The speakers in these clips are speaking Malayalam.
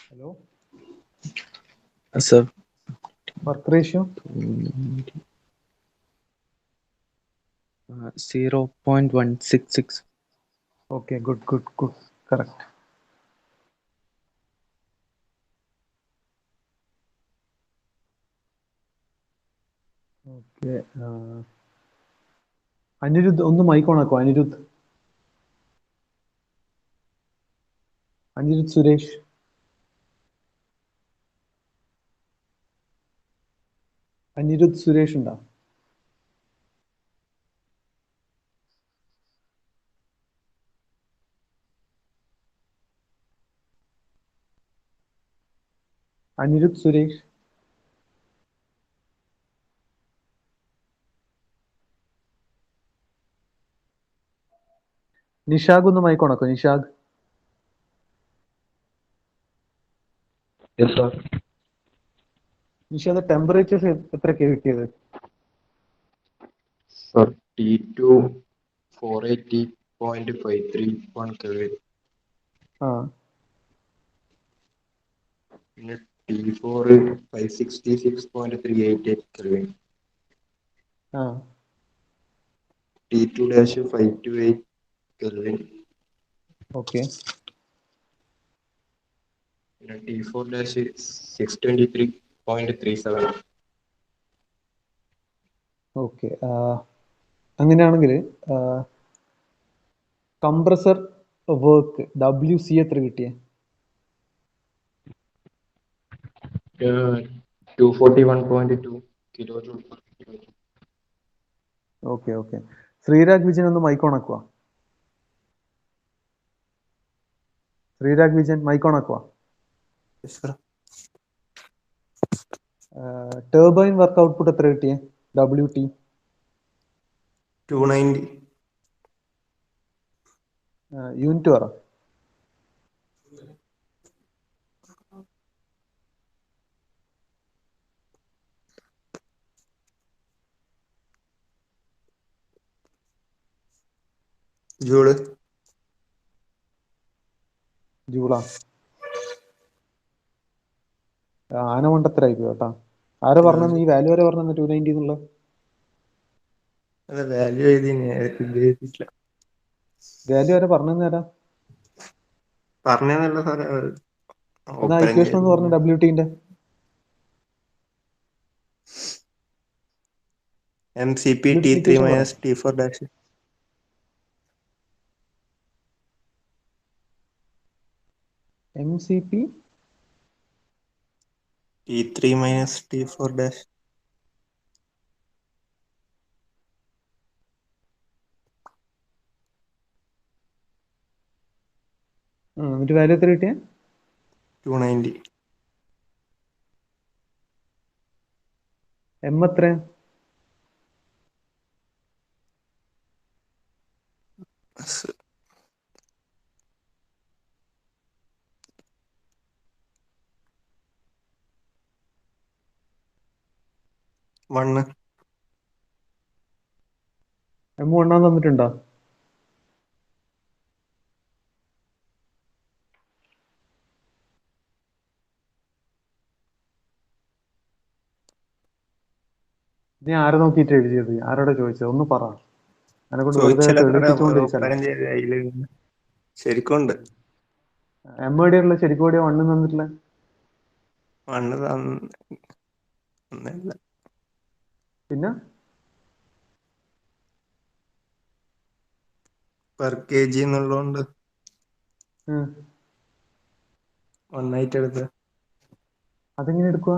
Hello. Sir, Work ratio. 0.166. Okay, good. Correct. Okay. Anirudh, ഒന്ന് മൈക്ക് ഓൺ ആക്കോ അനിരുദ്ധ്. അനിരുദ്ധ് സുരേഷ്. അനിരുദ്ധ് സുരേഷ് ഉണ്ടോ? അനിരുദ്ധ് സുരേഷ്. നിഷാഗ് ഒന്ന് മൈക്ക് ഓൺ ആക്കോ Nishad. Yes, sir. Nishad temperature എത്രയൊക്കെയാണ് കിട്ടിയത്? Sir, T2 480.531 Kelvin. ആ പിന്നെ T4 566.388 Kelvin. ആ T2-528 Kelvin. ഓക്കെ. പിന്നെ T4-623.37. ഓക്കെ. അങ്ങനെയാണെങ്കിൽ കംപ്രസർ വർക്ക് WC എത്ര കിട്ടിയേ? 241.2 kilojoule per kilo. Okay. Sreerag Vijayan ഒന്ന് മൈക്ക് ഓൺ ആക്കുക. ശ്രീരാഗ് വിജയൻ മൈക്ക് ഓൺ ആക്കുക. Yes, sir. Turbine work output എത്ര കിട്ടിയേ? WT 290. യൂണിറ്റ് പറ. Joule. ജൂളാ. ആന മണ്ടത്തരായിപ്പോ കേട്ടാ. ആരാ പറഞ്ഞത് ഈ വാല്യൂ ആരാ പറഞ്ഞത് 290 എന്നുള്ള? അല്ല വാല്യൂ എഴുതിയില്ല. വാല്യൂ ആരാ പറഞ്ഞതെന്ന് ആരാ? പറഞ്ഞല്ല സാറേ. എന്നാ ഇക്വേഷൻ എന്ന് പറഞ്ഞു WTന്റെ. MCP WT T3 equation പറ. minus T4 dash. MCP T3 minus T4 dash. എന്നിട്ട് വാല്യൂ എത്ര കിട്ടിയേ? 290. M എത്ര? One. M ഒന്നാൻ തന്നിട്ടുണ്ടോ? നീ ആരെ നോക്കിയിട്ട് എഴുതിയത്? ആരോടാ ചോദിച്ചത്? ഒന്ന് പറ. അതിനെ കൊണ്ട് വെറുതെ തെളിയിപ്പിച്ചുകൊണ്ടിരിച്ചല്ല. ശരിക്കുണ്ട്. M എവിടെയുള്ള ശരിക്കും എവിടെയാ 1 തന്നിട്ടില്ല? മണ്ണ് തന്നില്ല. പിന്നെ പെർ kg എന്നുള്ളതുകൊണ്ട് ഒന്നായിട്ട് എടുത്ത്. അതെങ്ങനെ എടുക്കുക?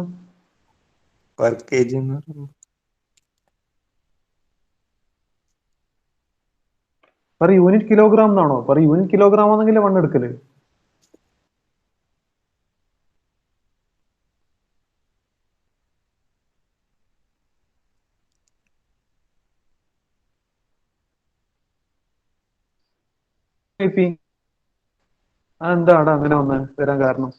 പെർ kg എന്ന് പറയുമ്പോൾ പെർ യൂണിറ്റ് കിലോഗ്രാം എന്നാണോ? പെർ യൂണിറ്റ് കിലോഗ്രാം ആണെങ്കിലേ 1 എടുക്കല്. അതെന്താടാ അങ്ങനെ വരാൻ കാരണം?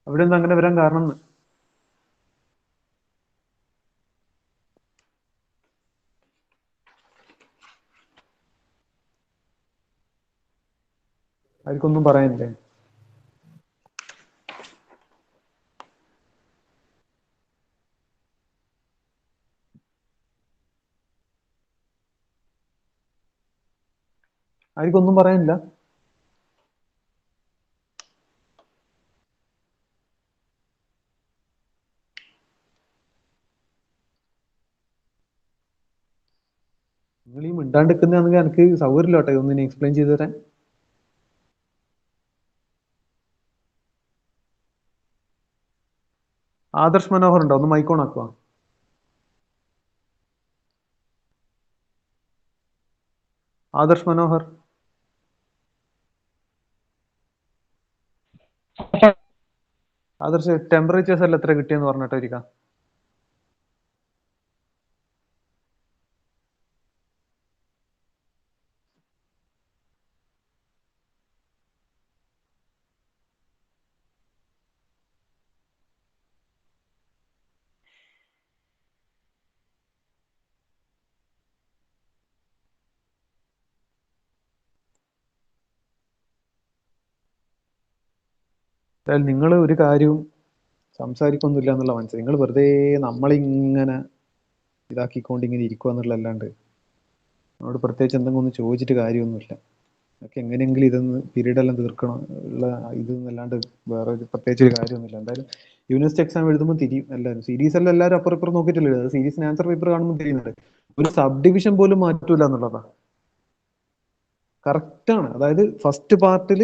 അവിടെ എന്താ അങ്ങനെ വരാൻ കാരണം? ആർക്കൊന്നും പറയാനില്ലേ? ആർക്കൊന്നും പറയാനില്ല? നിങ്ങൾ ഈ മിണ്ടാണ്ടിരിക്കുന്നതാണെങ്കിൽ എനിക്ക് സൗകര്യമില്ലോട്ടെ ഒന്നിനെ എക്സ്പ്ലെയിൻ ചെയ്തു തരാൻ. ആദർശ് മനോഹർ ഉണ്ടോ? ഒന്ന് മൈക്കോൺ ആക്കുക. ആദർശ് മനോഹർ. ആദർശ് ടെമ്പറേച്ചേഴ്സ് എല്ലാം എത്ര കിട്ടിയെന്ന് പറഞ്ഞിട്ടോ ഇരിക്കാം. നിങ്ങൾ ഒരു കാര്യവും സംസാരിക്കൊന്നുമില്ല എന്നുള്ള മനസ്സിൽ നിങ്ങൾ വെറുതെ നമ്മളിങ്ങനെ ഇതാക്കിക്കൊണ്ട് ഇങ്ങനെ ഇരിക്കുക എന്നുള്ളതല്ലാണ്ട് നമ്മളോട് പ്രത്യേകിച്ച് എന്തെങ്കിലും ഒന്ന് ചോദിച്ചിട്ട് കാര്യമൊന്നുമില്ല. ഒക്കെ എങ്ങനെയെങ്കിലും ഇതൊന്ന് പീരീഡ് എല്ലാം തീർക്കണം ഉള്ള ഇതെന്നല്ലാണ്ട് വേറെ ഒരു പ്രത്യേകിച്ച് ഒരു കാര്യമൊന്നുമില്ല. എന്തായാലും യൂണിവേഴ്സിറ്റി എക്സാം എഴുതുമ്പോൾ തിരിയും എല്ലാവരും. സീരീസ് എല്ലാം എല്ലാവരും അപ്പുറം ഇപ്പുറം നോക്കിയിട്ടില്ല. സീരീസിന് ആൻസർ പേപ്പർ കാണുമ്പോൾ തിരിയുന്നുണ്ട്. ഒരു സബ് ഡിവിഷൻ പോലും മാറ്റൂല എന്നുള്ളതാ. കറക്റ്റാണ്. അതായത് ഫസ്റ്റ് പാർട്ടിൽ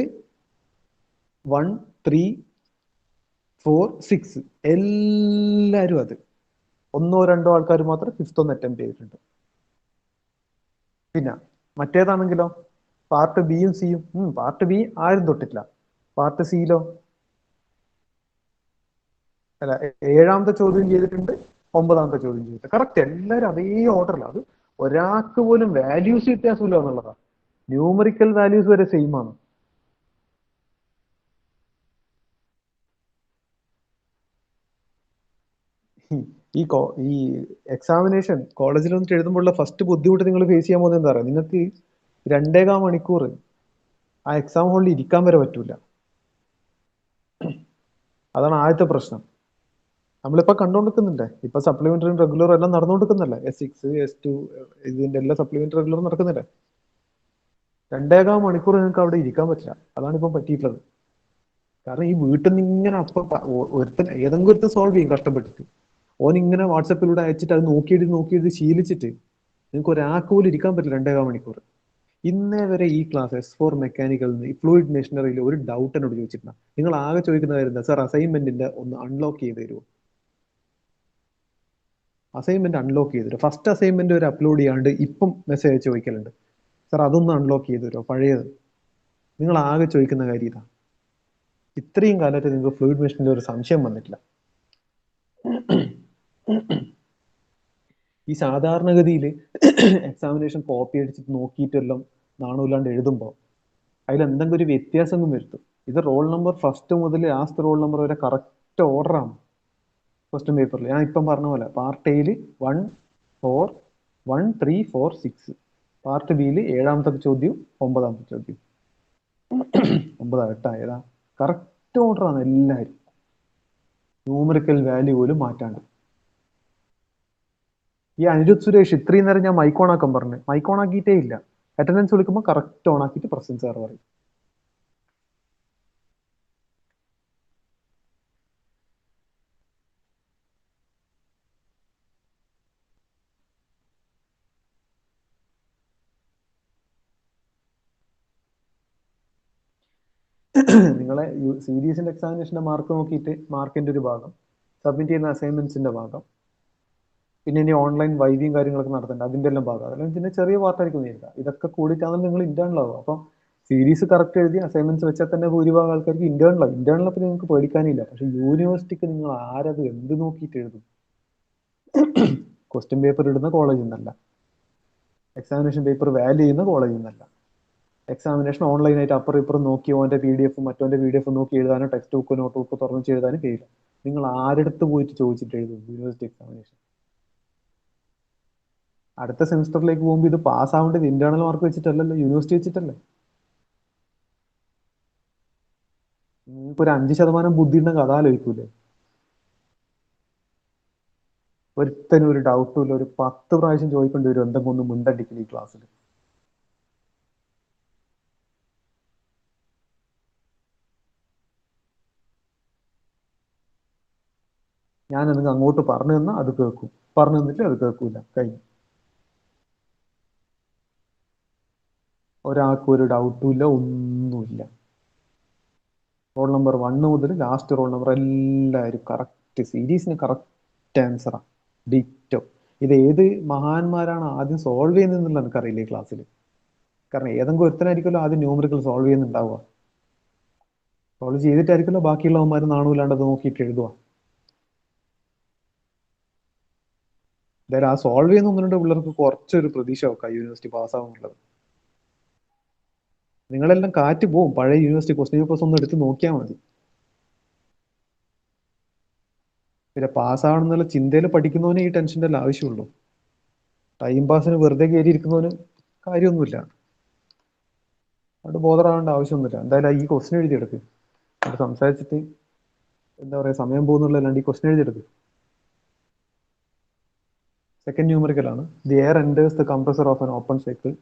1, 3, 4, 6 എല്ലാവരും അത്. ഒന്നോ രണ്ടോ ആൾക്കാർ മാത്രം ഫിഫ്ത്ത് ഒന്ന് അറ്റംപ്റ്റ് ചെയ്തിട്ടുണ്ട്. പിന്നെ മറ്റേതാണെങ്കിലോ പാർട്ട് ബിയും സിയും പാർട്ട് ബി ആരും തൊട്ടിട്ടില്ല. പാർട്ട് സിയിലോ അല്ല 7ാമത്തെ ചോദ്യം ചെയ്തിട്ടുണ്ട്, 9ാമത്തെ ചോദ്യം ചെയ്തിട്ടുണ്ട്. കറക്റ്റ് എല്ലാവരും അതേ ഓർഡറിലാണ്. അത് ഒരാൾക്ക് പോലും വാല്യൂസ് വ്യത്യാസമില്ല എന്നുള്ളതാണ്. ന്യൂമറിക്കൽ വാല്യൂസ് വരെ സെയിം ആണ്. ഈ എക്സാമിനേഷൻ കോളേജിൽ വന്നിട്ട് എഴുതുമ്പോഴുള്ള ഫസ്റ്റ് ബുദ്ധിമുട്ട് നിങ്ങൾ ഫേസ് ചെയ്യാൻ പോകുന്നത് എന്താ പറയുക? നിങ്ങൾക്ക് 2.25 മണിക്കൂർ ആ എക്സാം ഹോളിൽ ഇരിക്കാൻ വരെ പറ്റൂല. അതാണ് ആദ്യത്തെ പ്രശ്നം. നമ്മളിപ്പോ കണ്ടുകൊണ്ടിരിക്കുന്നുണ്ട്. ഇപ്പൊ സപ്ലിമെന്ററിയും റെഗുലറും എല്ലാം നടന്നുകൊണ്ടിരിക്കുന്നല്ലേ. S6, S2 ഇതിന്റെ എല്ലാ സപ്ലിമെന്ററി റെഗുലറും നടക്കുന്നില്ലേ. 2.25 മണിക്കൂർ നിങ്ങൾക്ക് അവിടെ ഇരിക്കാൻ പറ്റില്ല. അതാണ് ഇപ്പം പറ്റിയിട്ടുള്ളത്. കാരണം ഈ വീട്ടിൽ നിന്ന് ഇങ്ങനെ ഒരുത്തൻ ഏതെങ്കിലും ഒരുത്തൻ സോൾവ് ചെയ്യും കഷ്ടപ്പെട്ടിട്ട്. ഓൻ ഇങ്ങനെ വാട്സപ്പിലൂടെ അയച്ചിട്ട് അത് നോക്കിയിട്ട് ശീലിച്ചിട്ട് നിങ്ങൾക്ക് ഒരാൾക്ക് പോലും ഇരിക്കാൻ പറ്റില്ല 2.25 മണിക്കൂർ. ഇന്നേ വരെ ഈ ക്ലാസ് S4 മെക്കാനിക്കൽ ഫ്ലൂയിഡ് മെഷീനറിയിൽ ഒരു ഡൗട്ട് എന്നോട് ചോദിച്ചിട്ടില്ല. നിങ്ങൾ ആകെ ചോദിക്കുന്ന കാര്യം സാർ അസൈൻമെന്റിന്റെ ഒന്ന് അൺലോക്ക് ചെയ്ത് തരുമോ? അസൈൻമെന്റ് അൺലോക്ക് ചെയ്ത് തരുമോ? ഫസ്റ്റ് അസൈൻമെന്റ് വരെ അപ്ലോഡ് ചെയ്യാണ്ട് ഇപ്പം മെസ്സേജ് അയച്ച് ചോദിക്കലുണ്ട്, സാർ അതൊന്ന് അൺലോക്ക് ചെയ്ത് തരുമോ പഴയത്. നിങ്ങൾ ആകെ ചോദിക്കുന്ന കാര്യം ഇതാ. ഇത്രയും കാലമായിട്ട് നിങ്ങൾക്ക് ഫ്ലൂയിഡ് മെഷീനിൽ ഒരു സംശയം വന്നിട്ടില്ല. ഈ സാധാരണഗതിയിൽ എക്സാമിനേഷൻ കോപ്പി അടിച്ചിട്ട് നോക്കിയിട്ടെല്ലാം നാണമില്ലാണ്ട് എഴുതുമ്പോൾ അതിൽ എന്തെങ്കിലും ഒരു വ്യത്യാസം വരുത്തും. ഇത് റോൾ നമ്പർ ഫസ്റ്റ് മുതൽ ലാസ്റ്റ് റോൾ നമ്പർ വരെ കറക്റ്റ് ഓർഡറാണ് ക്വസ്റ്റ്യൻ പേപ്പറിൽ. ഞാൻ ഇപ്പം പറഞ്ഞ പോലെ പാർട്ട് എയിൽ 1, 4, 1, 3, 4, 6. പാർട്ട് ബിയിൽ 7ാമത്തെ ചോദ്യവും 9ാമത്തെ ചോദ്യവും 9, 8 ഏതാ കറക്റ്റ് ഓർഡറാണ് എല്ലാവരും. ന്യൂമറിക്കൽ വാല്യൂ പോലും മാറ്റാണ്ട്. ഈ അനിരുദ്ധ് സുരേഷ് ഇത്രയും നേരം ഞാൻ മൈക്ക് ആക്കാൻ പറഞ്ഞു, മൈക്ക് ആക്കിയിട്ടേ ഇല്ല. അറ്റൻഡൻസ് വിളിക്കുമ്പോൾ കറക്റ്റ് ഓൺ ആക്കിയിട്ട് പ്രസന്റ് സാർ പറയും. നിങ്ങളെ സീരീസിന്റെ എക്സാമിനേഷന്റെ മാർക്ക് നോക്കിയിട്ട് മാർക്കിന്റെ ഒരു ഭാഗം, സബ്മിറ്റ് ചെയ്യുന്ന അസൈൻമെന്റ്സിന്റെ ഭാഗം, പിന്നെ ഇനി ഓൺലൈൻ വൈവിയും കാര്യങ്ങളൊക്കെ നടത്തേണ്ട അതിന്റെ എല്ലാം ഭാഗം, അതെല്ലാം പിന്നെ ചെറിയ പാർട്ടായിരിക്കും നേരിടുക. ഇതൊക്കെ കൂടിയിട്ടാണ് നിങ്ങൾ ഇന്റേണൽ ആവുക. അപ്പം സീരീസ് കറക്റ്റ് എഴുതി അസൈൻമെന്റ്സ് വെച്ചാൽ തന്നെ ഭൂരിഭാഗം ആൾക്കാർക്ക് ഇന്റേണൽ ഇന്റേണലൊക്കെ നിങ്ങൾക്ക് പേടിക്കാനില്ല. പക്ഷെ യൂണിവേഴ്സിറ്റിക്ക് നിങ്ങൾ ആരത് എന്ത് നോക്കിയിട്ട് എഴുതും? ക്വസ്റ്റ്യൻ പേപ്പർ ഇടുന്ന കോളേജിൽ നിന്നല്ല, എക്സാമിനേഷൻ പേപ്പർ വാല്യൂ ചെയ്യുന്ന കോളേജിൽ നിന്നല്ല. എക്സാമിനേഷൻ ഓൺലൈനായിട്ട് അപ്പുറം ഇപ്പുറം നോക്കി ഓൻ്റെ PDF മറ്റോൻ്റെ PDF നോക്കി എഴുതാനോ ടെക്സ്റ്റ് ബുക്ക് നോട്ട് ബുക്ക് തുറന്നിച്ച് എഴുതാനും കഴിയില്ല. നിങ്ങൾ ആരെടുത്ത് പോയിട്ട് ചോദിച്ചിട്ട് എഴുതും യൂണിവേഴ്സിറ്റി എക്സാമിനേഷൻ? അടുത്ത സെമിസ്റ്ററിലേക്ക് പോകുമ്പോൾ ഇത് പാസ് ആവേണ്ടത് ഇന്റേണൽ മാർക്ക് വെച്ചിട്ടല്ലല്ലോ, യൂണിവേഴ്സിറ്റി വെച്ചിട്ടല്ലേ. നിങ്ങൾക്ക് ഒരു 5% ബുദ്ധി ഉണ്ടെങ്കിൽ അതാലോചിക്കൂലേ? ഒരുത്തനും ഒരു ഡൗട്ടും ഇല്ല, ഒരു 10 പ്രാവശ്യം ചോദിക്കേണ്ടി വരും എന്തെങ്കിലും ഒന്ന് മിണ്ടടിക്കണം ഈ ക്ലാസ്സിൽ. ഞാൻ എന്തെങ്കിലും അങ്ങോട്ട് പറഞ്ഞു തന്നാൽ അത് കേൾക്കും, പറഞ്ഞു തന്നിട്ട് അത് കേൾക്കൂല, കഴിഞ്ഞു. ഒരാൾക്കും ഒരു ഡൗട്ടും ഇല്ല, ഒന്നുമില്ല. റോൾ നമ്പർ 1 മുതൽ ലാസ്റ്റ് റോൾ നമ്പർ എല്ലാവരും കറക്റ്റ്, സീരീസിന് കറക്റ്റ് ആൻസറാണ്, ഡിറ്റോ. ഇത് ഏത് മഹാന്മാരാണ് ആദ്യം സോൾവ് ചെയ്യുന്നതെന്നുള്ള എനിക്കറിയില്ല ഈ ക്ലാസ്സിൽ. കാരണം ഏതെങ്കിലും ഒരുത്തനായിരിക്കുമല്ലോ ആദ്യം ന്യൂമറിക്കൽ സോൾവ് ചെയ്യുന്നുണ്ടാവുക. സോൾവ് ചെയ്തിട്ടായിരിക്കുമല്ലോ ബാക്കിയുള്ളവന്മാർ നാണൂലാണ്ട് അത് നോക്കിയിട്ട് എഴുതുക. എന്തായാലും ആ സോൾവ് ചെയ്യുന്ന 1-2 പിള്ളേർക്ക് കുറച്ചൊരു പ്രതീക്ഷ വെക്കാം യൂണിവേഴ്സിറ്റി പാസ്സാവുന്നുള്ളത്. നിങ്ങളെല്ലാം കാറ്റ് പോവും, പഴയ യൂണിവേഴ്സിറ്റി ക്വസ്റ്റ്യൻ പേപ്പേഴ്സ് ഒന്ന് എടുത്ത് നോക്കിയാൽ മതി. പിന്നെ പാസ്സാവണം എന്നുള്ള ചിന്തയിൽ പഠിക്കുന്നവന് ഈ ടെൻഷൻ്റെ എല്ലാം ആവശ്യമുള്ളൂ. ടൈം പാസിന് വെറുതെ കയറിയിരിക്കുന്നവന് കാര്യമൊന്നുമില്ല, അവിടെ ബോധറാവേണ്ട ആവശ്യമൊന്നുമില്ല. എന്തായാലും ഈ ക്വസ്റ്റ്യൻ എഴുതിയെടുക്ക്, അവിടെ സംസാരിച്ചിട്ട് എന്താ പറയുക സമയം പോകുന്നുള്ളതല്ലാണ്ട് ഈ ക്വസ്റ്റ്യൻ എഴുതിയെടുക്ക്. സെക്കൻഡ് ന്യൂമറിക്കൽ ആണ്. The air enters the compressor of an open cycle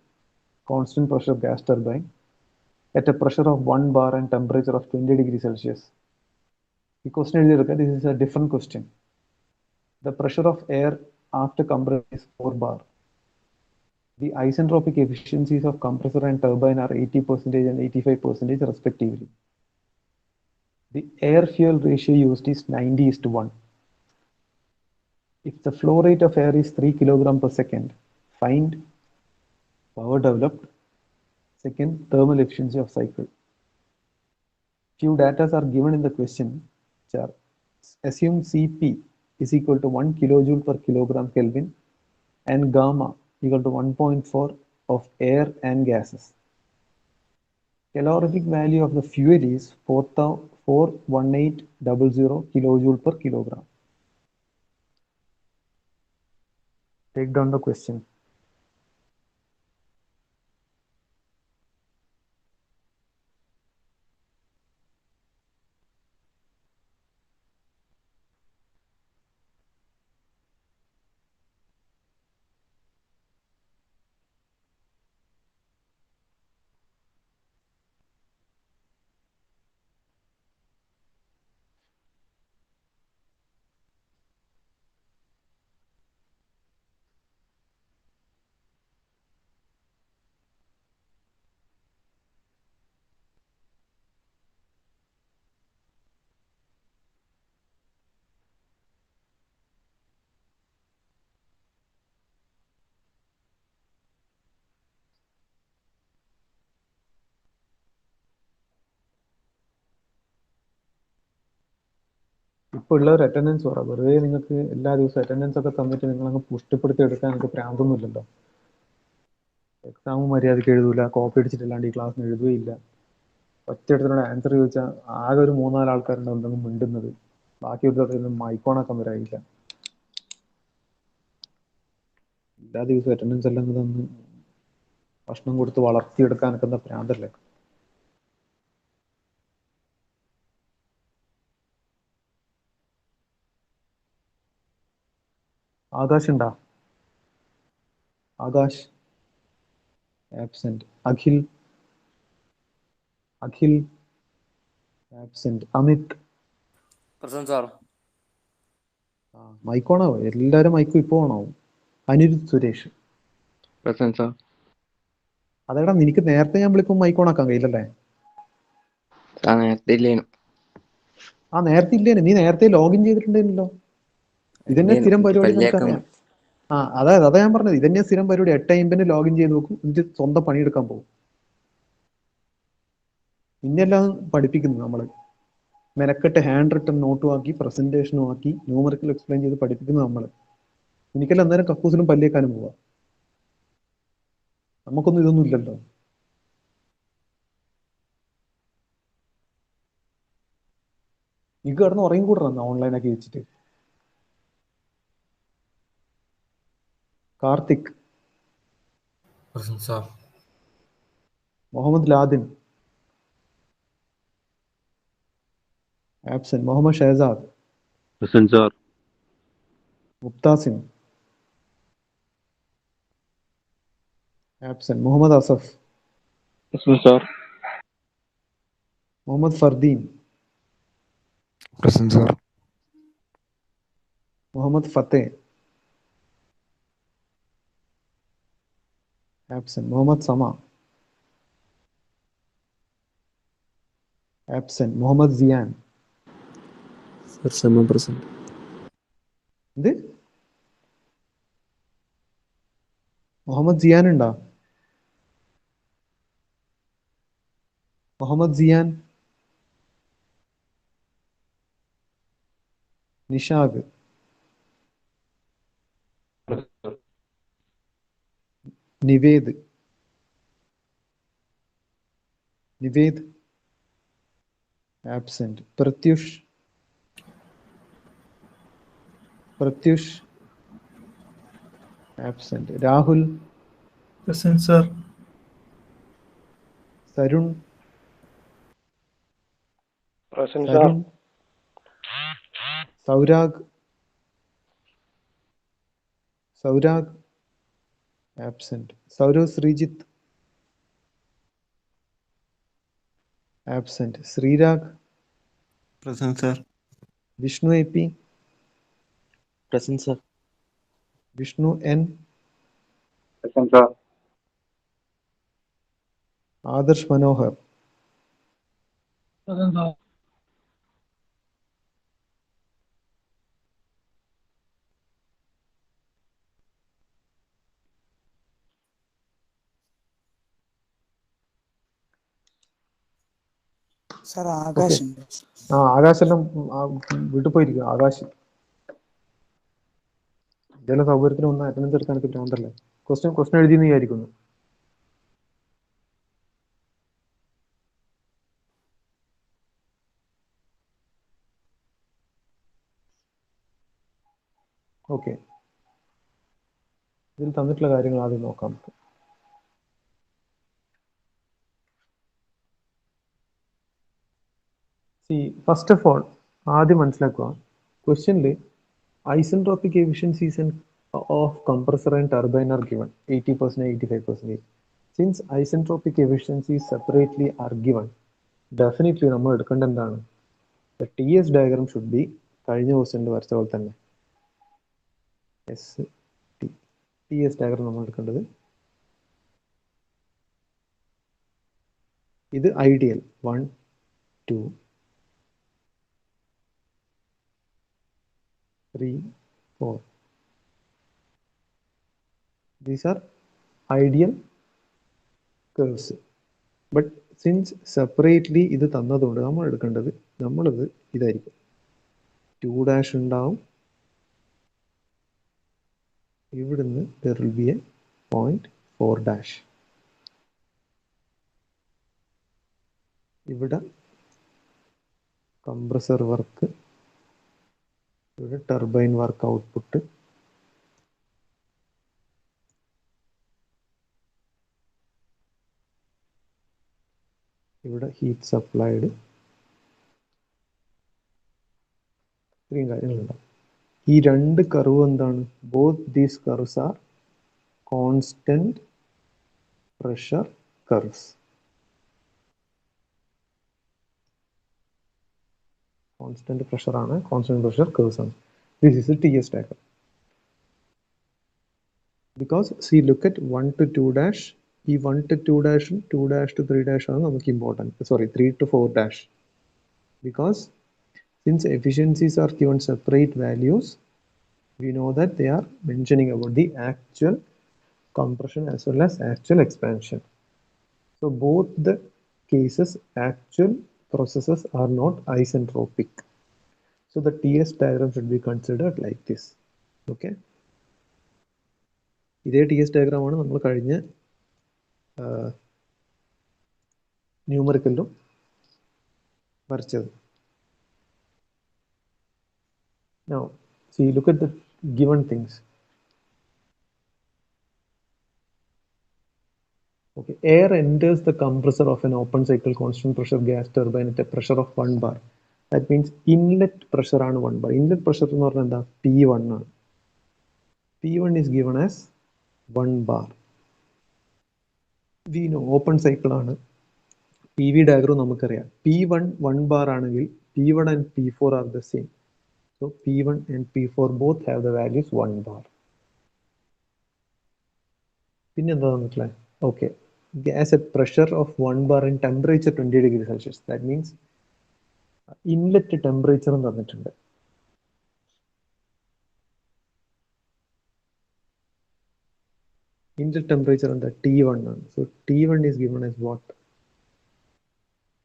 constant pressure gas turbine at a pressure of 1 bar and temperature of 20 degrees Celsius. ഈ ക്വസ്റ്റ്യൻ എഴുതിയെടുക്കുക. This is a different question. The pressure of air after compression is 4 bar. The isentropic efficiencies of compressor and turbine are 80% and 85% respectively. The air-fuel ratio used is 90:1. If the flow rate of air is 3 kg per second, find power developed, second thermal efficiency of cycle. Few data are given in the question. Assume Cp is equal to 1 kilojoule per kilogram Kelvin and gamma equal to 1.4 of air and gases. Calorific value of the fuel is 41800 kilojoule per kilogram. Take down the question. ഇപ്പോൾ ഉള്ള ഒരു അറ്റൻഡൻസ് പറ, വെറുതെ നിങ്ങൾക്ക് എല്ലാ ദിവസവും അറ്റൻഡൻസ് ഒക്കെ തന്നിട്ട് നിങ്ങളങ്ങ് പുഷ്ടിപ്പെടുത്തി എടുക്കാൻ നിങ്ങൾക്ക് പ്രാന്തൊന്നുമില്ലല്ലോ. എക്സാം മര്യാദയ്ക്ക് എഴുതൂല, കോപ്പി അടിച്ചിട്ടില്ലാണ്ട് ഈ ക്ലാസ്സിന് എഴുതുകയില്ല. ഒറ്റയെടുത്തിനോട് ആൻസർ ചോദിച്ചാൽ ആകെ ഒരു 3-4 ആൾക്കാരുണ്ട് എന്തെങ്കിലും മിണ്ടുന്നത്, ബാക്കി ഒരു മൈക്കോണാക്കാൻ വരായില്ല. എല്ലാ ദിവസവും അറ്റൻഡൻസ് എല്ലാം തന്ന് ഭക്ഷണം കൊടുത്ത് വളർത്തിയെടുക്കാനൊക്കെ എന്താ പ്രാന്തല്ലേ? ആകാശ് ഉണ്ടാ? Akash absent. Akhil absent. Amit present sir. മൈക്കോണാവോ? എല്ലാവരും മൈക്കും ഇപ്പോൾ ഓണാവും. Anirudh Suresh present sir. അതെടാ, നിനക്ക് നേരത്തെ ഞാൻ വിളിക്കുമ്പോൾ മൈക്കോണാക്കാൻ കഴിയില്ലല്ലേ? സാർ നേരത്തെ ഇല്ലേനു. നേരത്തെ ഇല്ലേനു? നീ നേരത്തെ ലോഗിൻ ചെയ്തിട്ടുണ്ടായിരുന്നല്ലോ. ഇതന്നെ സ്ഥിരം പരിപാടി, നിനക്കറിയാം. അതാ ഞാൻ പറഞ്ഞത്, ഇതന്നെ സ്ഥിരം പരിപാടി. 8:50 ലോഗിൻ ചെയ്ത് നോക്കും, എന്നിട്ട് സ്വന്തം പണിയെടുക്കാൻ പോകും. ഇന്നെല്ലാം പഠിപ്പിക്കുന്നു നമ്മള്, മെനക്കെട്ട് ഹാൻഡ് റിട്ടൺ നോട്ടും ആക്കി പ്രസന്റേഷനും ആക്കി ന്യൂമറിക്കൽ എക്സ്പ്ലെയിൻ ചെയ്ത് പഠിപ്പിക്കുന്നത് നമ്മള്. എനിക്കെല്ലാം അന്നേരം കക്കൂസിലും പല്ലേക്കാനും പോവാം. നമുക്കൊന്നും ഇതൊന്നും ഇല്ലല്ലോ. എനിക്ക് കിടന്ന് ഉറങ്ങിക്കൂടണം ഓൺലൈനാക്കി വെച്ചിട്ട്. Karthik, Muhammad ലാദിൻ, Absent. Mohammed Shahzad. Present, sir. Mubtasim. Absent. Muhammad Asaf. Present, sir. Mohammed Fardeen. Present, sir. Mohammed Fateh. Absent. Mohammed Sama. Absent. Mohammed Zian. Sir, Sama present. എന്ത്? മുഹമ്മദ് സിയാൻ ഉണ്ടോ? Muhammad Siyan. Nishag. Nived. Nived. Absent. Pratyush. Pratyush. Absent. Rahul. Present, sir. Tarun. Present, sir. Tarun. Saurag. Saurag. Absent. Saurav Sreejith. Absent. Sreerag. Present, sir. Vishnu A P. Present, sir. Vishnu N. Present, sir. Adarsh Manohar. Present, sir. Sir Akash ആകാശെല്ലാം വീട്ടിൽ പോയിരിക്കും. ആകാശ് ഇതെല്ലാം സൗകര്യത്തിന് ഒന്ന് അറ്റൻഡൻസ് എടുക്കാനൊക്കെ ഭ്രാന്തല്ലേ. ക്വസ്റ്റ്യൻ എഴുതിയെന്ന് വിചാരിക്കുന്നു. ഓക്കെ, ഇതിൽ തന്നിട്ടുള്ള കാര്യങ്ങൾ ആദ്യം നോക്കാം. ഫസ്റ്റ് ഓഫ് ഓൾ ആദ്യം മനസ്സിലാക്കുക, ക്വസ്റ്റ്യനിൽ isentropic efficiencies of compressor and turbine are given 80%, 85%. Since isentropic efficiencies separately are given, definitely നമ്മൾ എടുക്കേണ്ട എന്താണ്, T S diagram should be കഴിഞ്ഞ ക്വസ്റ്റ്യനിൽ വരച്ച പോലെ തന്നെ ടി എസ് ഡയഗ്രാം നമ്മൾ എടുക്കേണ്ടത്. ഇത് ideal 1, 2, 3, 4. These are ideal curves. But since separately ഇത് തന്നതുകൊണ്ട് നമ്മൾ എടുക്കേണ്ടത്, നമ്മളിത് ഇതായിരിക്കും. 2' ഉണ്ടാവും, ഇവിടുന്ന് there will be a point 4'. ഇവിടെ കംപ്രസർ വർക്ക്, ഇവിടെ ടർബൈൻ വർക്ക് ഔട്ട്പുട്ട്, ഇവിടെ ഹീറ്റ് സപ്ലൈഡ്, ഇത്രയും കാര്യങ്ങളുണ്ടാവും. ഈ രണ്ട് കർവ് എന്താണ്, both these curves are constant pressure curves. Constant pressure ആണ്, കോൺസ്റ്റന്റ് പ്രഷർ കർവ്സ് ആണ്. This is a T S diagram. Because see look at 1 to 2', ഈ 1 to 2', 2' to 3' ആണ് നമുക്ക് important. Sorry, 3 to 4'. Because since efficiencies are given separate values, we know that they are mentioning about the actual compression as well as actual expansion. So both the cases, actual processes are not isentropic. So the TS diagram should be considered like this. Okay. ഇതേ ടി എസ് ഡയഗ്രാം ആണ് നമ്മൾ കഴിഞ്ഞ ന്യൂമറിക്കലിലും വരച്ചത്. Now, see, look at the given things. Okay, air enters the compressor of an open cycle constant pressure gas turbine at a pressure of 1 bar. That means inlet pressure ആണ് 1 bar. ഇൻലെറ്റ് പ്രഷർ എന്ന് പറഞ്ഞാൽ എന്താ, P1 ആണ്. P1 is given as 1 bar. We know open cycle ആണ്. പി വി ഡയഗ്രം നമുക്കറിയാം. P1 1 bar ആണെങ്കിൽ P1 and P4 are the same. So P1 and P4 both have the values 1 bar. പിന്നെ എന്താ തന്നിട്ടുള്ളത്? Okay, gas at pressure of 1 bar and temperature 20 degrees Celsius. That means inlet ടെമ്പറേച്ചറും തന്നിട്ടുണ്ട്. ഇൻലെറ്റ് ടെമ്പറേച്ചർ എന്താ, T1 ആണ്. So T1 is given as what,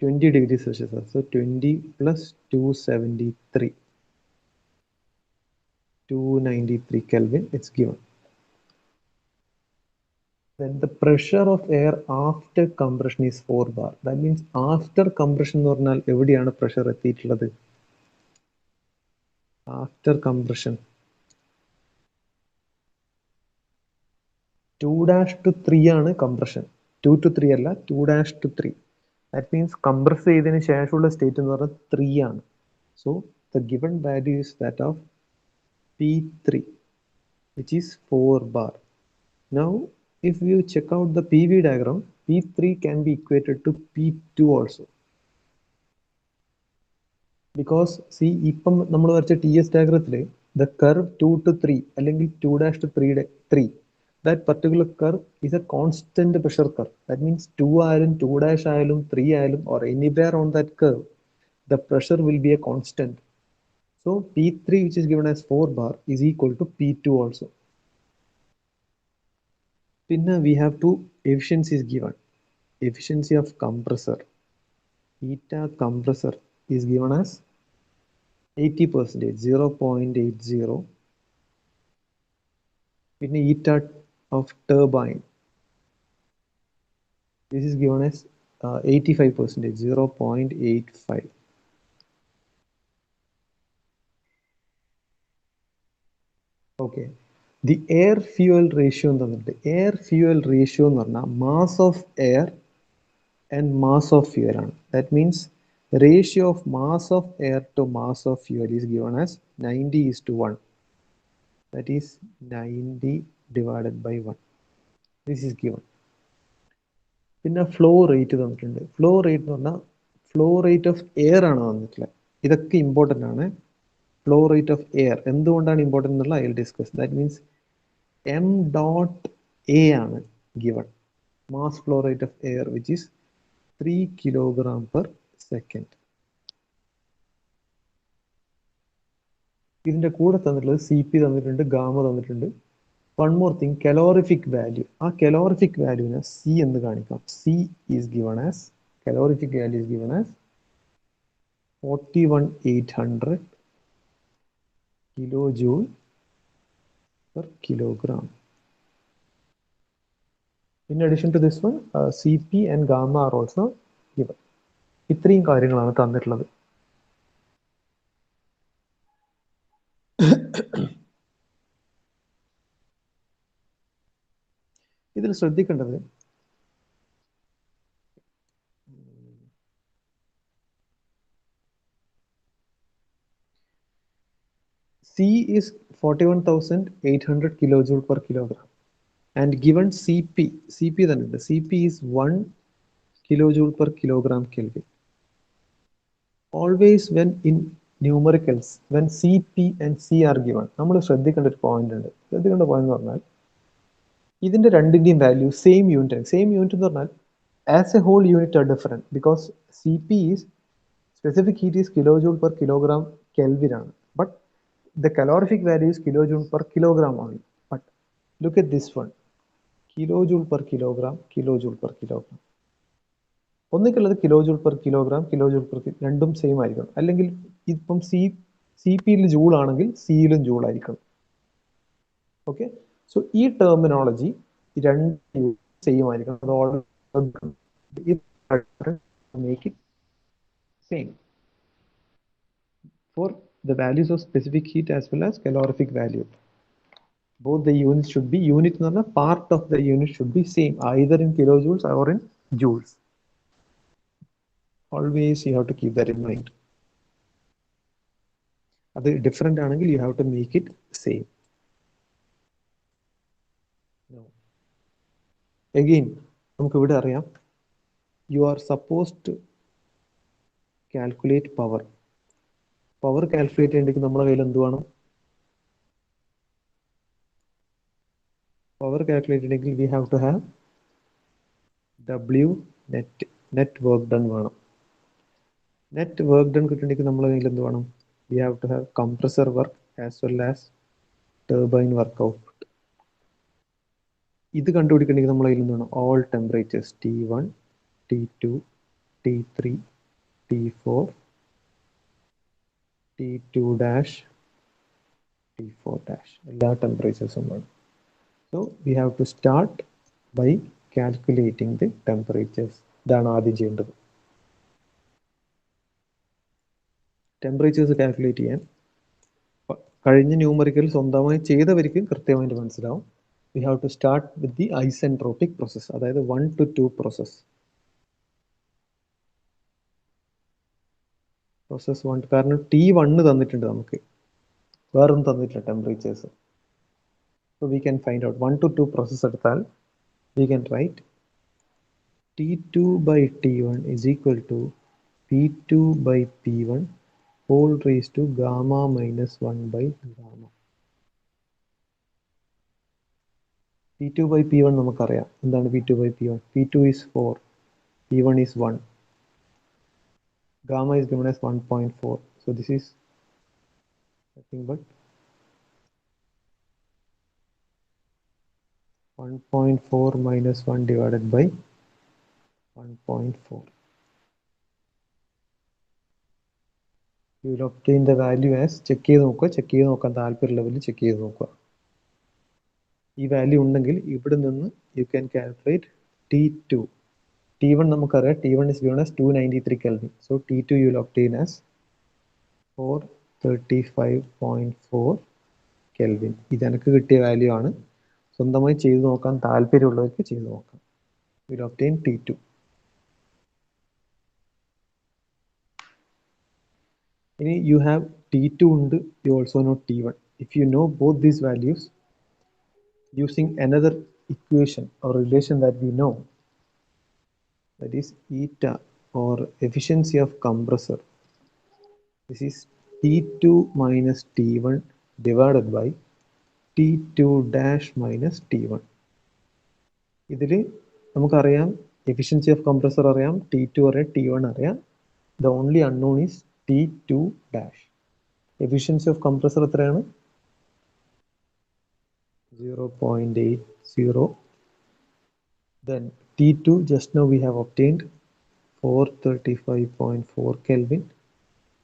20 degrees Celsius. So 20 plus 273, 293 Kelvin, it's given. Then the pressure of air after compression is 4 bar. That means after compression എന്ന് പറഞ്ഞാൽ എവിടെയാണ് പ്രഷർ എത്തിയിട്ടുള്ളത്? After compression 2' to 3 ആണ് compression. 2 to 3 അല്ല, 2' to 3. That means compress ചെയ്തതിന് ശേഷമുള്ള സ്റ്റേറ്റ് എന്ന് പറഞ്ഞാൽ 3 ആണ്. So the given value is that of P3, which is 4 bar. Now if you check out the PV diagram, P3 can be equated to P2 also. Because see, ഇപ്പം നമ്മൾ വരച്ച TS ഡയഗ്രത്തിൽ the curve 2 to 3 അല്ലെങ്കിൽ 2' to 3, that particular curve is a constant pressure curve. That means 2 ആയാലും 2' ആയാലും 3 ആയാലും or anywhere on that curve, the pressure will be a constant. So P3, which is given as 4 bar, is equal to P2 also. Then we have two efficiencies given. Efficiency of compressor, eta compressor is given as 80%, 0.80. Then eta of turbine, this is given as 85%, 0.85. Okay. The air fuel ratio എന്ന് പറഞ്ഞിട്ട്, എയർ ഫ്യൂവൽ റേഷ്യോ എന്ന് പറഞ്ഞാൽ mass of air and mass of fuel ആണ്. That means ratio of mass of air to mass of fuel is given as 90:1. That is 90 divided by 1. This is given. പിന്നെ ഫ്ലോ റേറ്റ് തന്നിട്ടുണ്ട്. ഫ്ലോ റേറ്റ് എന്ന് പറഞ്ഞാൽ ഫ്ലോ റേറ്റ് ഓഫ് എയർ ആണ് തന്നിട്ടുള്ളത്. ഇതൊക്കെ ഇമ്പോർട്ടൻ്റ് ആണ്. ഫ്ലോ റേറ്റ് ഓഫ് എയർ എന്തുകൊണ്ടാണ് ഇമ്പോർട്ടൻ്റ് എന്നുള്ള I will discuss. That means m dot a ആണ് given, mass flow rate of air, which is 3 kilogram per second. ഇതിന്റെ കൂടെ തന്നിട്ടുള്ളത് CP തന്നിട്ടുണ്ട്, ഗാമ തന്നിട്ടുണ്ട്. One more thing, calorific value. ആ calorific വാല്യൂവിനെ C എന്ന് കാണിക്കാം. C is given as, calorific value is given as 41,800 kilojoule per kilogram. In addition to this one, CP and gamma are also given. ഇത്രയും കാര്യങ്ങളാണ് തന്നിട്ടുള്ളത്. ഇതിൽ ശ്രദ്ധിക്കേണ്ടത്, C is 41,800 kilojoule per kilogram and given CP തന്നെ, CP is 1 kilojoule per kilogram Kelvin. Always when in numericals, when CP and C are given, നമ്മൾ ശ്രദ്ധിക്കേണ്ട ഒരു പോയിന്റ് ഉണ്ട്. ശ്രദ്ധിക്കേണ്ട പോയിന്റ് എന്ന് പറഞ്ഞാൽ ഇതിന്റെ രണ്ടിന്റെയും വാല്യൂ സെയിം യൂണിറ്റ് ആണ്. സെയിം യൂണിറ്റ് എന്ന് പറഞ്ഞാൽ as a whole unit are different, because CP is specific heat is kilojoule per kilogram Kelvin ആണ്. But the calorific value is kilojoule per kilogram only. But look at this one, kilojoule per kilogram, kilojoule per kilogram. ഒന്നിക്കുള്ളത് kilojoule per kilogram, kilojoule per, രണ്ടും സെയിം ആയിരിക്കണം. അല്ലെങ്കിൽ ഇപ്പം CPയിൽ ജൂൾ ആണെങ്കിൽ സിയിലും ജൂൾ ആയിരിക്കണം. ഓക്കെ, സോ ഈ ടെർമിനോളജി രണ്ട് സെയിം ആയിരിക്കണം. Make it same for the values of specific heat as well as calorific value. Both the units should be, unit എന്ന് പറഞ്ഞാൽ part of the unit should be same, either in kilojoules or in joules. Always you have to keep that in mind. അത് ഡിഫറെൻ്റ് ആണെങ്കിൽ you have to make it same. Again നമുക്ക് ഇവിടെ അറിയാം you are suppose to calculate power. Power calculate ചെയ്യണമെങ്കിൽ നമ്മുടെ കയ്യിൽ എന്ത് വേണം? പവർ കാൽക്കുലേറ്റ് ചെയ്യണമെങ്കിൽ we have to have W net, net work done വേണം. നെറ്റ് വർക്ക് ഡൺ കിട്ടണമെങ്കിൽ നമ്മുടെ കയ്യിൽ എന്ത് വേണം? We have to have compressor work as well as turbine work output. ഇത് കണ്ടുപിടിക്കണമെങ്കിൽ നമ്മുടെ കയ്യിൽ എന്ത് വേണം? All temperatures T1, T2, T3, T4, T2 dash, T4 dash, എല്ലാ ടെമ്പറേച്ചേഴ്സും വേണം. So we have to start by calculating the temperatures. ഇതാണ് ആദ്യം ചെയ്യേണ്ടത്. ടെമ്പറേച്ചേഴ്സ് കാൽക്കുലേറ്റ് ചെയ്യാൻ കഴിഞ്ഞ ന്യൂമറിക്കൽ സ്വന്തമായി ചെയ്തവർക്ക് കൃത്യമായിട്ട് മനസ്സിലാവും. We have to start with the isentropic process, അതായത് 1 to 2 പ്രോസസ്. പ്രോസസ് 1 കാരണം T1 തന്നിട്ടുണ്ട്, നമുക്ക് വേറൊന്നും തന്നിട്ടില്ല temperatures. So we can find out 1 to 2 process എടുത്താൽ we can write T2 by T1 is equal to P2 by P1 whole raised to gamma minus 1 by gamma. P2 by P1 നമുക്കറിയാം എന്താണ് P2 by P1. P2 is 4, P1 is 1, gamma is given as 1.4. So this is nothing but 1.4 minus 1 divided by 1.4. You will obtain the value as, check ചെയ്ത് നോക്കാൻ താല്പര്യമുള്ളവരിൽ ചെക്ക് ചെയ്ത് നോക്കുക. ഈ വാല്യൂ ഉണ്ടെങ്കിൽ ഇവിടെ നിന്ന് you can calculate T2. T1 നമുക്കറിയാം, T1 is given as 293 Kelvin. So T2 you will obtain as 435.4 Kelvin. ഇത് എനിക്ക് കിട്ടിയ വാല്യൂ ആണ്. സ്വന്തമായി ചെയ്തു നോക്കാൻ താല്പര്യമുള്ളവർക്ക് ചെയ്തു നോക്കാം. We'll obtain T2. ഇനി you have T2 ഉണ്ട്, you also know T1. If you know both these values using another equation or relation that we know, that is eta or efficiency of compressor, this is T2 minus T1 divided by T2 dash minus T1. ഇതിൽ നമുക്കറിയാം എഫിഷ്യൻസി ഓഫ് കംപ്രസർ അറിയാം, T2 അറിയാം, T1 അറിയാം. The only unknown is T2 dash. Efficiency of compressor എത്രയാണ്? 0.80. Then T2 just now we have obtained 435.4 Kelvin.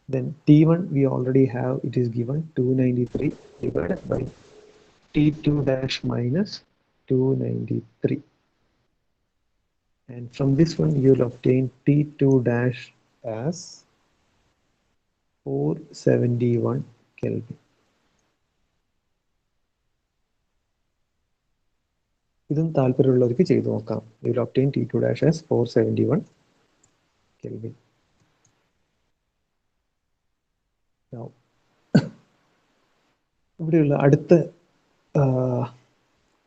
Then T1 we already have, it is given 293 divided by T2 dash minus 293. And from this one you will obtain T2 dash as 471 Kelvin. ഇതും താല്പര്യമുള്ളവർക്ക് ചെയ്തു നോക്കാം. You will obtain T2 dash as 471 Kelvin. Now ഇവിടെയുള്ള അടുത്ത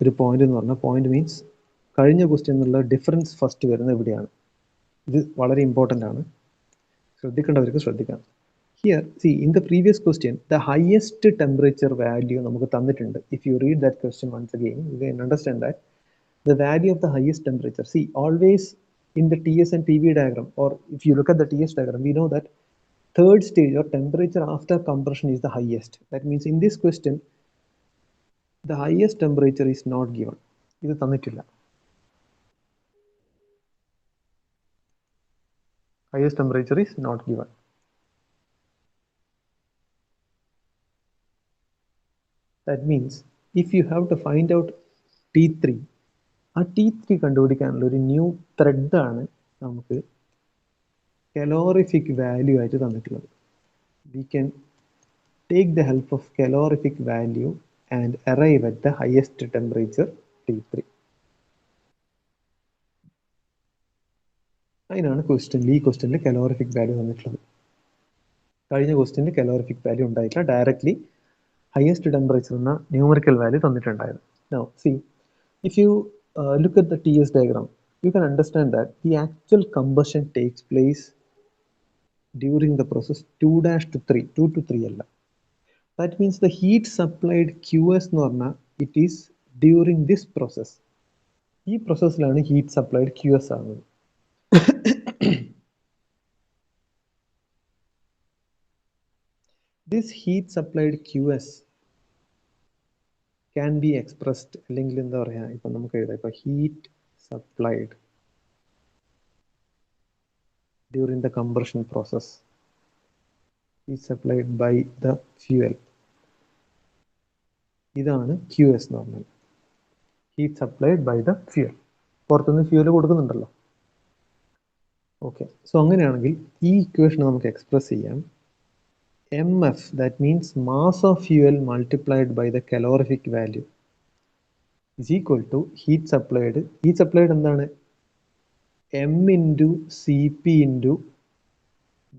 ഒരു പോയിന്റ് എന്ന് പറഞ്ഞാൽ, പോയിന്റ് മീൻസ് കഴിഞ്ഞ ക്വസ്റ്റ്യൻ എന്നുള്ള ഡിഫറൻസ് ഫസ്റ്റ് വരുന്നത് ഇവിടെയാണ്. ഇത് വളരെ ഇമ്പോർട്ടൻ്റ് ആണ്, ശ്രദ്ധിക്കേണ്ടവർക്ക് ശ്രദ്ധിക്കാം. Here see in the previous question the highest temperature value നമുക്ക് തന്നിട്ടുണ്ട്. If you read that question once again you can understand that the value of the highest temperature. See, always in the TS and TB diagram, or if you look at the TS diagram, we know that third stage or temperature after compression is the highest. That means in this question, the highest temperature is not given. ഇത് തന്നിട്ടില്ല. Highest temperature is not given. That means if you have to find out T3, ആ T3 കണ്ടുപിടിക്കാനുള്ള ഒരു ന്യൂ ത്രെഡാണ് നമുക്ക് calorific value ആയിട്ട് തന്നിട്ടുള്ളത്. We can take the help of calorific value and arrive at the highest temperature T3. അതിനാണ് ക്വസ്റ്റ്യനിൽ, ഈ ക്വസ്റ്റ്യനിൽ calorific value തന്നിട്ടുള്ളത്. കഴിഞ്ഞ ക്വസ്റ്റ്യനിൽ കലോറിഫിക് വാല്യൂ ഉണ്ടായിട്ടില്ല, ഡയറക്ട്ലി ഹയസ്റ്റ് ടെമ്പറേച്ചർ എന്ന ന്യൂമറിക്കൽ വാല്യൂ തന്നിട്ടുണ്ടായിരുന്നു. Now see, if you look at the TS diagram, you can understand that the actual combustion takes place during the process 2 dash to 3, 2 to 3 അല്ല. That means the heat supplied QS എന്ന് പറഞ്ഞാൽ it is during this process. ഈ പ്രോസസ്സിലാണ് ഹീറ്റ് സപ്ലൈഡ് QS ആകുന്നത്. This heat supplied QS can be expressed, അല്ലെങ്കിൽ എന്താ പറയാ, ഇപ്പൊ നമുക്ക് എഴുതാം, ഇപ്പൊ heat supplied during the combustion process is supplied by the fuel. ഇതാണ് QS എന്ന് പറഞ്ഞാൽ, heat supplied by the fuel. പുറത്തുനിന്ന് ഫ്യൂൽ കൊടുക്കുന്നുണ്ടല്ലോ. ഓക്കെ, സോ അങ്ങനെയാണെങ്കിൽ ഈ ഇക്വേഷൻ നമുക്ക് എക്സ്പ്രസ് ചെയ്യാം. MF, that means mass of fuel multiplied by the calorific value, is equal to heat supplied. Heat supplied എന്താണ്? M into Cp into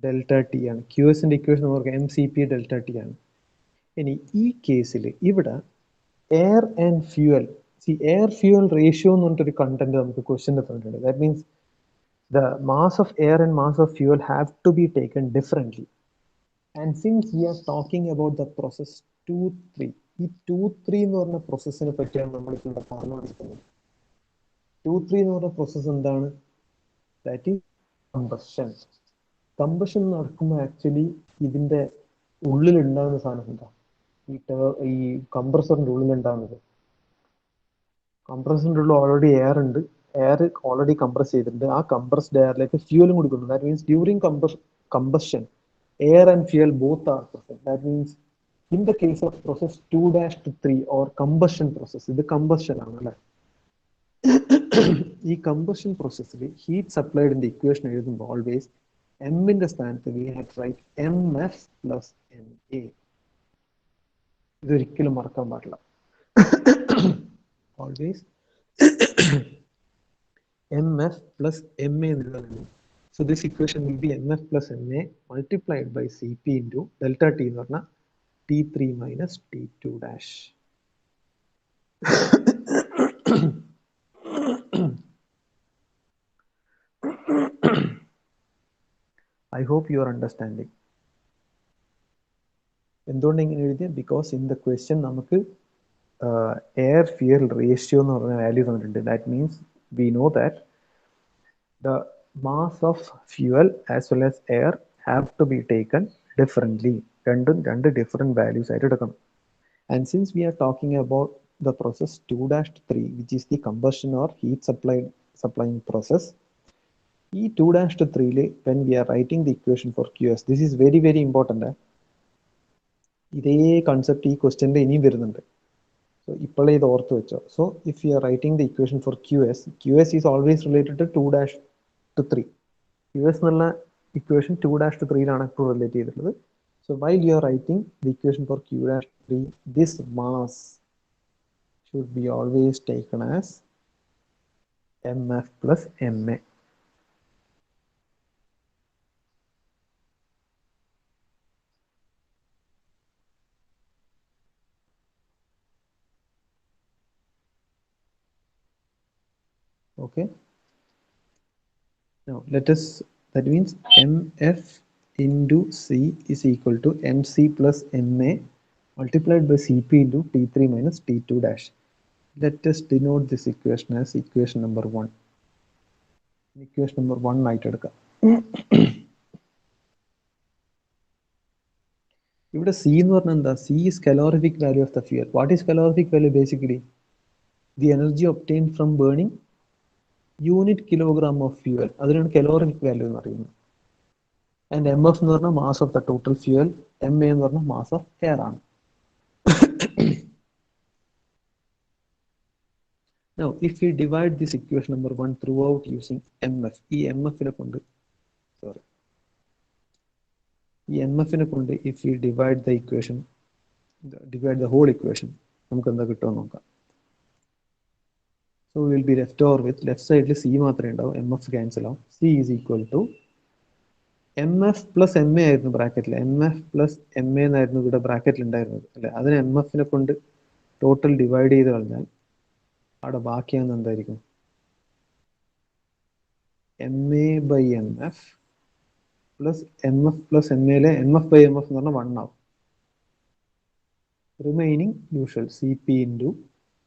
delta T ആണ്. QSന്റെ ഇക്വേഷൻ നമുക്ക് MCP delta T ആണ്. ഇനി ഈ കേസിൽ ഇവിടെ air and fuel, air fuel ratio എന്ന് പറഞ്ഞിട്ടൊരു കണ്ടന്റ് നമുക്ക് ക്വസ്റ്റ്യൻ തന്നിട്ടുണ്ട്. That means the mass of air and mass of fuel have to be taken differently. And since we are talking about the process 2-3, ഈ 2-3 എന്ന് പറഞ്ഞ പ്രോസസ്സിനെ പറ്റിയാണ് നമ്മളിപ്പോൾ ഇവിടെ പറഞ്ഞുകൊണ്ടിരിക്കുന്നത്. 2-3 എന്ന് പറഞ്ഞ പ്രോസസ്സ് എന്താണ്? That is combustion. കമ്പഷൻ നടക്കുമ്പോൾ ആക്ച്വലി ഇതിന്റെ ഉള്ളിൽ ഉണ്ടാകുന്ന സാധനം എന്താ? ഈ കംപ്രസറിന്റെ ഉള്ളിൽ ഉണ്ടാകുന്നത്, കംപ്രസറിന്റെ ഉള്ളിൽ ഓൾറെഡി എയർ ഉണ്ട്, എയർ ഓൾറെഡി കംപ്രസ് ചെയ്തിട്ടുണ്ട്. ആ കംപ്രസ്ഡ് എയറിലേക്ക് ഫ്യൂലും കൊടുക്കുന്നു. That means during combustion air and fuel both are present. That means in the case of process 2-3 or combustion process, ഇത് combustion ആണ് അല്ലേ? ഈ combustion processൽ ഹീറ്റ് സപ്ലൈഡ് ഇൻ ഇക്വേഷൻ എഴുതുമ്പോൾ ഓൾവേസ് എമ്മിന്റെ സ്ഥാനത്ത് we have to write MF plus MA. ഇതൊരിക്കലും മറക്കാൻ പാടില്ല. ഓൾവേസ് MF plus MA എന്നുള്ളതാണ്. So this equation will be MF plus MA multiplied by Cp into delta T എന്ന് പറഞ്ഞാൽ T3 minus T2 dash. I hope you are understanding. എന്തുകൊണ്ട് ഇങ്ങനെ എഴുതിയത്? ബിക്കോസ് ഇൻ ദ ക്വസ്റ്റ്യൻ നമുക്ക് എയർ ഫ്യൂൽ റേഷ്യോ എന്ന് പറഞ്ഞ വാല്യൂ തന്നിട്ടുണ്ട്. That means we know that the mass of fuel as well as air have to be taken differently. രണ്ട് different values ആയിട്ട് എടുക്കണം. And since we are talking about the process 2-3, which is the combustion or heat supplying process, ഈ 2-3 when we are writing the equation for QS, this is very very important. ഇതേ കൺസെപ്റ്റ് ഈ ക്വസ്റ്റ്യൻ്റെ ഇനിയും വരുന്നുണ്ട്. So ഇപ്പോഴേ ഇത് ഓർത്ത് വെച്ചോ. So if you are writing the equation for QS is always related to 2-3. QS എന്നുള്ള equation 2-3 ലാണ് ഇപ്പോൾ റിലേറ്റ് ചെയ്തിട്ടുള്ളത്. So while you are writing the equation for Q-3, this mass should be always taken as MF plus MA. Okay, now let us, that means MF into C is equal to MC plus MA multiplied by Cp into T3 minus T2 dash. Let us denote this equation as equation number 1. Equation number 1 ആയിട്ട് എടുക്കാം. ഇവിടെ C എന്ന് പറഞ്ഞാൽ എന്താ? C is calorific value of the fuel. What is calorific value? Basically the energy obtained from burning unit kilogram of fuel. അതിനാണ് calorific value എന്ന് പറയുന്നത്. And MF എന്ന് പറഞ്ഞാൽ mass of the total fuel, MA എന്ന് പറഞ്ഞാൽ mass of air ആണ്. Now if we divide this equation number 1 throughout using MF, ഈ MF നെ കൊണ്ട്, sorry, ഈ MF നെ കൊണ്ട് if we divide the equation, divide the whole equation, നമുക്ക് എന്താ കിട്ടുമെന്ന് നോക്കാം. So we will be left over with left side C മാത്രമേ ഉണ്ടാവും, MF cancel ആവും. C is equal to M F plus M A ആയിരുന്നു ബ്രാക്കറ്റിൽ, M F plus M A എന്നായിരുന്നു ഇവിടെ ബ്രാക്കറ്റിൽ ഉണ്ടായിരുന്നത് അല്ലെ. അതിന് എം എഫിനെ കൊണ്ട് ടോട്ടൽ ഡിവൈഡ് ചെയ്ത് കളഞ്ഞാൽ അവിടെ ബാക്കിയാകുന്ന എന്തായിരിക്കും? M A by M F plus M F plus M എയിലെ M F by M F എന്ന് പറഞ്ഞാൽ 1 ആവും. Remaining usual C P into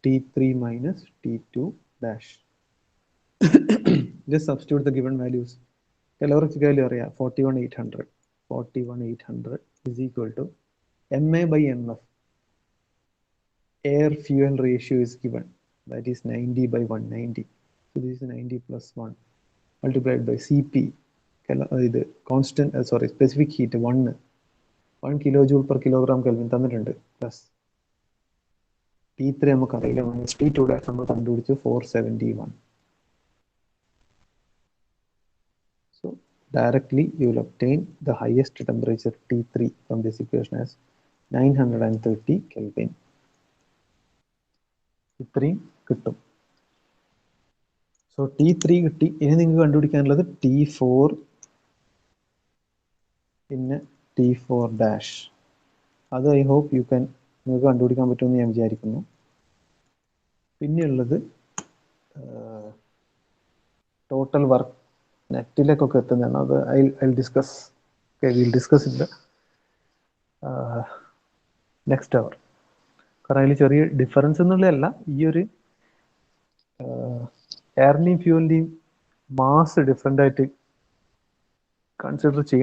T3 minus T2 dash. Just substitute the given values. Calorific value area 41,800. 41,800 is equal to MA by MF. Air fuel ratio is given. That is 90 by 190. So this is 90 plus 1 multiplied by CP. Constant, specific heat 1 kilojoule per kilogram Kelvin തന്നിട്ടുണ്ട്. Plus T3 നമുക്കറിയില്ല, മൈനസ് T2 ഡാഷ് നമ്മൾ കണ്ടുപിടിച്ചു 471. So directly you will obtain the highest temperature T3 from this equation as 930 Kelvin. ഇത്രയും കിട്ടും. സോ T3 കിട്ടി. ഇനി നിങ്ങൾക്ക് കണ്ടുപിടിക്കാനുള്ളത് T4 പിന്നെ T4 ഡാഷ്. അത് ഐ ഹോപ്പ് നിങ്ങൾക്ക് കണ്ടുപിടിക്കാൻ പറ്റുമെന്ന് ഞാൻ വിചാരിക്കുന്നു. പിന്നെയുള്ളത് ടോട്ടൽ വർക്ക് നെറ്റിലേക്കൊക്കെ എത്തുന്നതാണ്. അത് I will discuss in the next hour. കാരണം അതിൽ ചെറിയ ഡിഫറൻസ് എന്നുള്ളതല്ല, ഈ ഒരു എയറിൻ്റെയും ഫ്യൂവലിൻ്റെയും മാസ് ഡിഫറെൻ്റ് ആയിട്ട് കൺസിഡർ ചെയ്യേണ്ട